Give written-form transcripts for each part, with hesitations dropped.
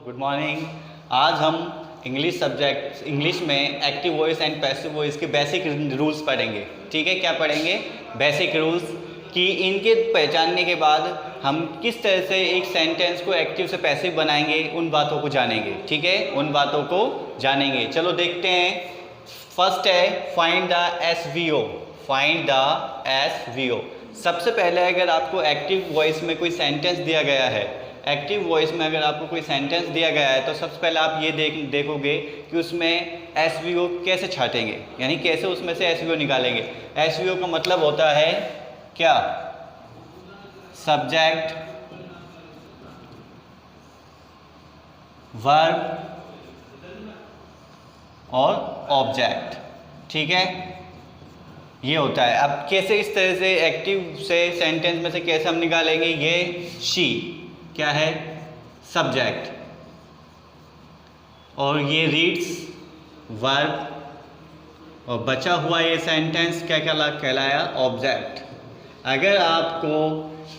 Good morning. आज हम English में active voice and passive voice के बेसिक रूल्स पढ़ेंगे। ठीक है, क्या पढ़ेंगे? बेसिक रूल्स कि इनके पहचानने के बाद हम किस तरह से एक सेंटेंस को एक्टिव से पैसिव बनाएंगे, उन बातों को जानेंगे। ठीक है, उन बातों को जानेंगे। चलो देखते हैं। फर्स्ट है find the SVO. Find the SVO. सबसे पहले अगर आपको एक्टिव वॉइस में कोई सेंटेंस दिया गया है, एक्टिव वॉइस में अगर आपको कोई सेंटेंस दिया गया है तो सबसे पहले आप ये देखोगे कि उसमें एसवीओ कैसे छाटेंगे, यानी कैसे उसमें से एसवीओ निकालेंगे। एसवीओ का मतलब होता है क्या? सब्जेक्ट, वर्ब और ऑब्जेक्ट। ठीक है, ये होता है। अब कैसे इस तरह से एक्टिव से सेंटेंस में से कैसे हम निकालेंगे? ये शी क्या है? सब्जेक्ट, और ये रीड्स वर्ब, और बचा हुआ ये सेंटेंस क्या कहलाया? ऑब्जेक्ट। अगर आपको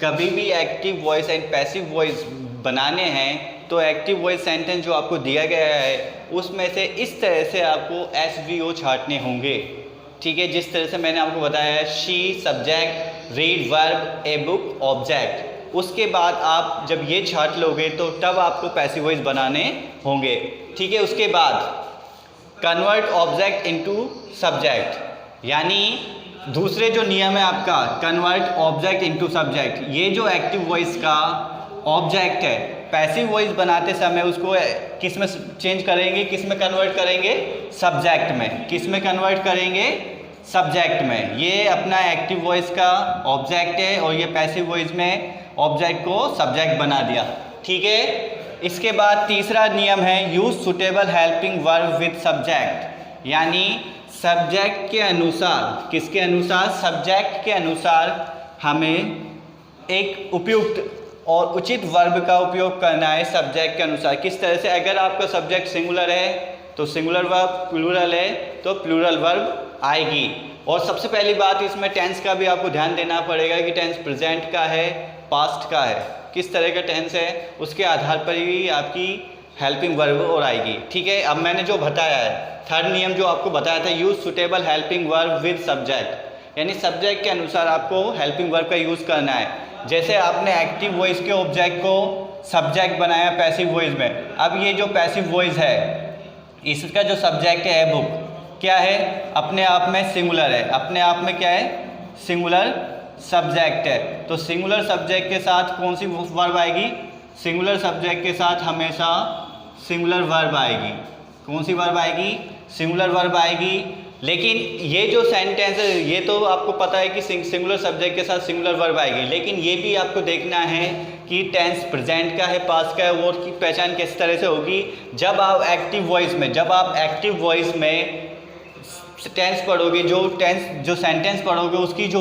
कभी भी active voice and passive voice बनाने हैं तो एक्टिव वॉइस सेंटेंस जो आपको दिया गया है उसमें से इस तरह से आपको एसवीओ छाटने होंगे। ठीक है, जिस तरह से मैंने आपको बताया है, she subject, read verb, a book object. उसके बाद आप जब ये छाट लोगे तो तब आपको पैसिव वॉइस बनाने होंगे। ठीक है, उसके बाद कन्वर्ट ऑब्जेक्ट इनटू सब्जेक्ट, यानी दूसरे जो नियम है आपका, कन्वर्ट ऑब्जेक्ट इनटू सब्जेक्ट। ये जो एक्टिव वॉइस का ऑब्जेक्ट है, पैसिव वॉइस बनाते समय उसको किस में चेंज करेंगे, किस में कन्वर्ट करेंगे? सब्जेक्ट में। किस में कन्वर्ट करेंगे? सब्जेक्ट में। ये अपना एक्टिव वॉइस का ऑब्जेक्ट है और ये पैसिव वॉइस में ऑब्जेक्ट को सब्जेक्ट बना दिया। ठीक है, इसके बाद तीसरा नियम है use suitable helping verb with subject, यानी सब्जेक्ट के अनुसार, किसके अनुसार? सब्जेक्ट के अनुसार हमें एक उपयुक्त और उचित वर्ब का उपयोग करना है सब्जेक्ट के अनुसार। किस तरह से? अगर आपका सब्जेक्ट सिंगुलर है तो सिंगुलर वर्ब, प्लूरल है तो प्लूरल वर्ब आएगी। और सबसे पहली बात इसमें टेंस का भी आपको ध्यान देना पड़ेगा कि टेंस प्रेजेंट का है, पास्ट का है, किस तरह का टेंस है, उसके आधार पर ही आपकी हेल्पिंग वर्ब और आएगी। ठीक है, अब मैंने जो बताया है, थर्ड नियम जो आपको बताया था, use suitable helping verb with subject, यानी सब्जेक्ट के अनुसार आपको हेल्पिंग वर्ब का यूज़ करना है। जैसे आपने एक्टिव वॉइस के ऑब्जेक्ट को सब्जेक्ट बनाया पैसिव वॉइस में, अब ये जो पैसिव वॉइस है इसका जो सब्जेक्ट है बुक, क्या है? अपने आप में सिंगुलर है। अपने आप में क्या है? सिंगुलर सब्जेक्ट है। तो सिंगुलर सब्जेक्ट के साथ कौन सी वर्ब आएगी? सिंगुलर सब्जेक्ट के साथ हमेशा सिंगुलर वर्ब आएगी। कौन सी वर्ब आएगी? सिंगुलर वर्ब आएगी। लेकिन ये जो सेंटेंस है ये तो आपको पता है कि सिंगुलर सब्जेक्ट के साथ सिंगुलर वर्ब आएगी, लेकिन ये भी आपको देखना है कि टेंस प्रेजेंट का है, पास्ट का है, वो की पहचान किस तरह से होगी? जब आप एक्टिव वॉइस में टेंस पढ़ोगे, जो सेंटेंस पढ़ोगे उसकी जो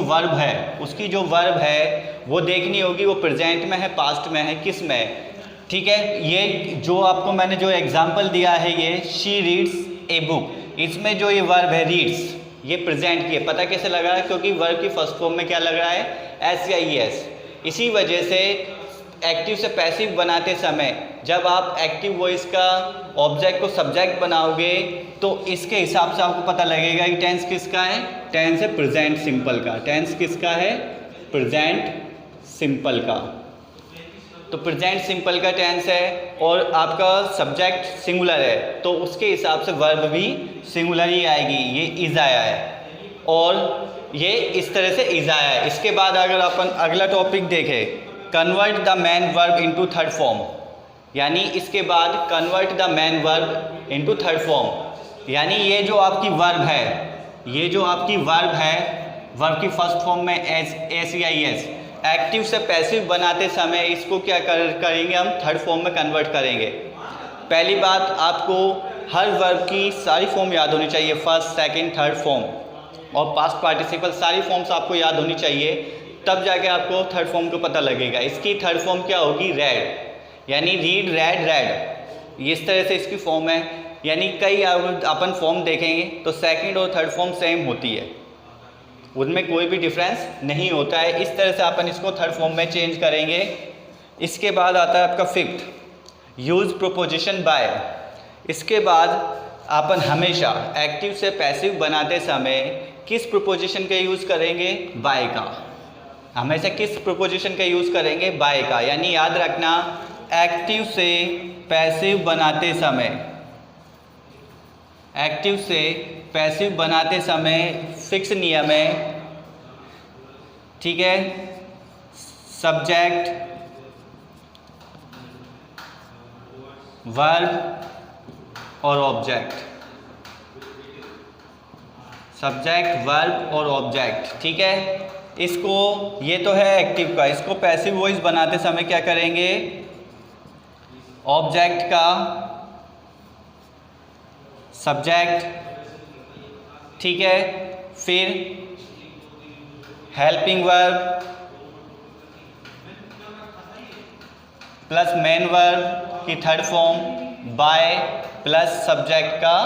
वर्ब है वो देखनी होगी, वो प्रेजेंट में है, पास्ट में है, किस में है। ठीक है, ये जो आपको मैंने जो एग्जांपल दिया है, ये शी रीड्स ए बुक, इसमें जो ये वर्ब है रीड्स, ये प्रेजेंट की है। पता कैसे लगा है? क्योंकि वर्ब की फर्स्ट फॉर्म में क्या लग रहा है? एस या ई एस। इसी वजह से एक्टिव से पैसिव बनाते समय जब आप एक्टिव वॉइस का ऑब्जेक्ट को सब्जेक्ट बनाओगे तो इसके हिसाब से आपको पता लगेगा कि टेंस किसका है? टेंस है प्रेजेंट सिंपल का। टेंस किसका है? प्रेजेंट सिंपल का। तो प्रेजेंट सिंपल का टेंस है और आपका सब्जेक्ट सिंगुलर है तो उसके हिसाब से वर्ब भी सिंगुलर ही आएगी। ये इज आया है और ये इस तरह से इज आया है। इसके बाद अगर अपन अगला टॉपिक देखें, convert the main verb into third form, यानी इसके बाद convert the main verb into third form, यानी ये जो आपकी वर्ब है, वर्ब की फर्स्ट फॉर्म में एस या एस, एक्टिव से पैसिव बनाते समय इसको क्या करेंगे? हम थर्ड फॉर्म में कन्वर्ट करेंगे। पहली बात, आपको हर वर्ब की सारी फॉर्म याद होनी चाहिए, फर्स्ट, सेकंड, थर्ड फॉर्म, और पास्ट पार्टिसिपल सारी फॉर्म्स आपको याद होनी चाहिए, तब जाके आपको थर्ड फॉर्म को पता लगेगा। इसकी थर्ड फॉर्म क्या होगी? रेड, यानी रीड, रेड। इस तरह से इसकी फॉर्म है। यानी कई अपन फॉर्म देखेंगे तो सेकंड और थर्ड फॉर्म सेम होती है, उनमें कोई भी डिफरेंस नहीं होता है। इस तरह से अपन इसको थर्ड फॉर्म में चेंज करेंगे। इसके बाद आता है आपका फिफ्थ, यूज प्रोपोजिशन बाय। इसके बाद अपन हमेशा एक्टिव से पैसिव बनाते समय किस प्रोपोजिशन का यूज़ करेंगे? बाय का। हमेशा किस प्रोपोजिशन का यूज़ करेंगे? बाय का। यानी याद रखना, एक्टिव से पैसिव बनाते समय, एक्टिव से पैसिव बनाते समय फिक्स नियम है, ठीक है। सब्जेक्ट, वर्ब और ऑब्जेक्ट, सब्जेक्ट, वर्ब और ऑब्जेक्ट, ठीक है। इसको, ये तो है एक्टिव का, इसको पैसिव वॉइस बनाते समय क्या करेंगे? ऑब्जेक्ट का सब्जेक्ट, ठीक है, फिर helping verb plus main verb की third form by plus subject का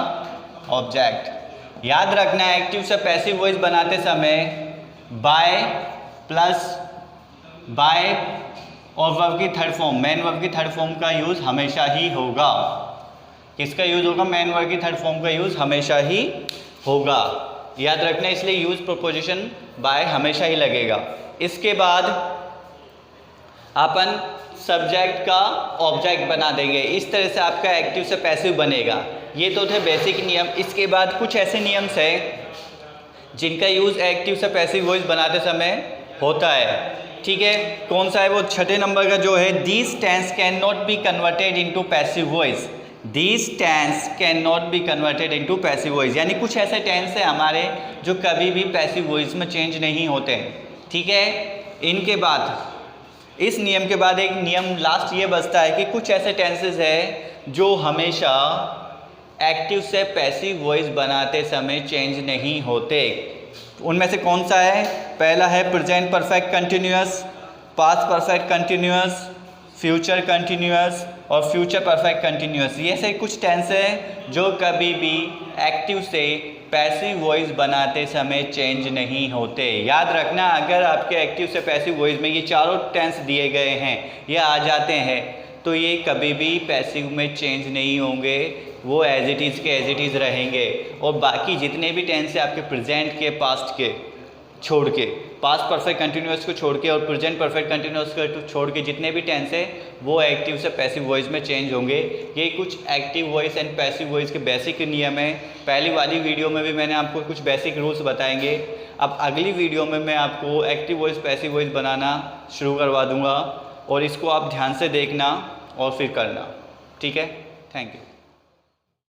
ऑब्जेक्ट। याद रखना, एक्टिव से पैसिव वॉइस बनाते समय बाय प्लस बाय और वर्ब की थर्ड फॉर्म, मेन वर्ब की थर्ड फॉर्म का यूज़ हमेशा ही होगा। किसका यूज़ होगा? मेन वर्ब की थर्ड फॉर्म का यूज़ हमेशा ही होगा, याद रखना। इसलिए यूज़ प्रोपोजिशन बाय हमेशा ही लगेगा। इसके बाद अपन सब्जेक्ट का ऑब्जेक्ट बना देंगे। इस तरह से आपका एक्टिव से पैसिव बनेगा। ये तो थे बेसिक नियम। इसके बाद कुछ ऐसे नियम्स हैं जिनका यूज़ एक्टिव से पैसिव वॉइस बनाते समय होता है, ठीक है। कौन सा है वो? छठे नंबर का जो है, these tense can not be converted into passive voice. These tense can not be converted into passive voice, यानी कुछ ऐसे टेंस है हमारे जो कभी भी पैसिव वॉइस में चेंज नहीं होते, ठीक है। इनके बाद, इस नियम के बाद एक नियम लास्ट ये बचता है कि कुछ ऐसे टेंसेस है जो हमेशा एक्टिव से पैसिव वॉइस बनाते समय चेंज नहीं होते। उनमें से कौन सा है? पहला है present perfect continuous, past perfect continuous, future continuous और फ्यूचर परफेक्ट कंटिन्यूअस। ये से कुछ टेंस है जो कभी भी एक्टिव से पैसिव वॉइस बनाते समय चेंज नहीं होते। याद रखना, अगर आपके एक्टिव से पैसिव वॉइस में ये चारों टेंस दिए गए हैं, ये आ जाते हैं, तो ये कभी भी पैसिव में चेंज नहीं होंगे, वो एज इट इज़ के एज इट इज़ रहेंगे। और बाकी जितने भी टेंस है आपके प्रेजेंट के, पास्ट के छोड़ के, पास्ट परफेक्ट कंटिन्यूअस को छोड़ के और प्रेजेंट परफेक्ट कंटिन्यूअस को छोड़ के जितने भी टेंस है वो एक्टिव से पैसिव वॉइस में चेंज होंगे। ये कुछ active voice and passive voice के बेसिक नियम है। पहली वाली वीडियो में भी मैंने आपको कुछ बेसिक रूल्स बताएंगे। अब अगली वीडियो में मैं आपको एक्टिव वॉइस पैसिव वॉइस बनाना शुरू करवा दूँगा और इसको आप ध्यान से देखना और फिर करना, ठीक है। Thank you.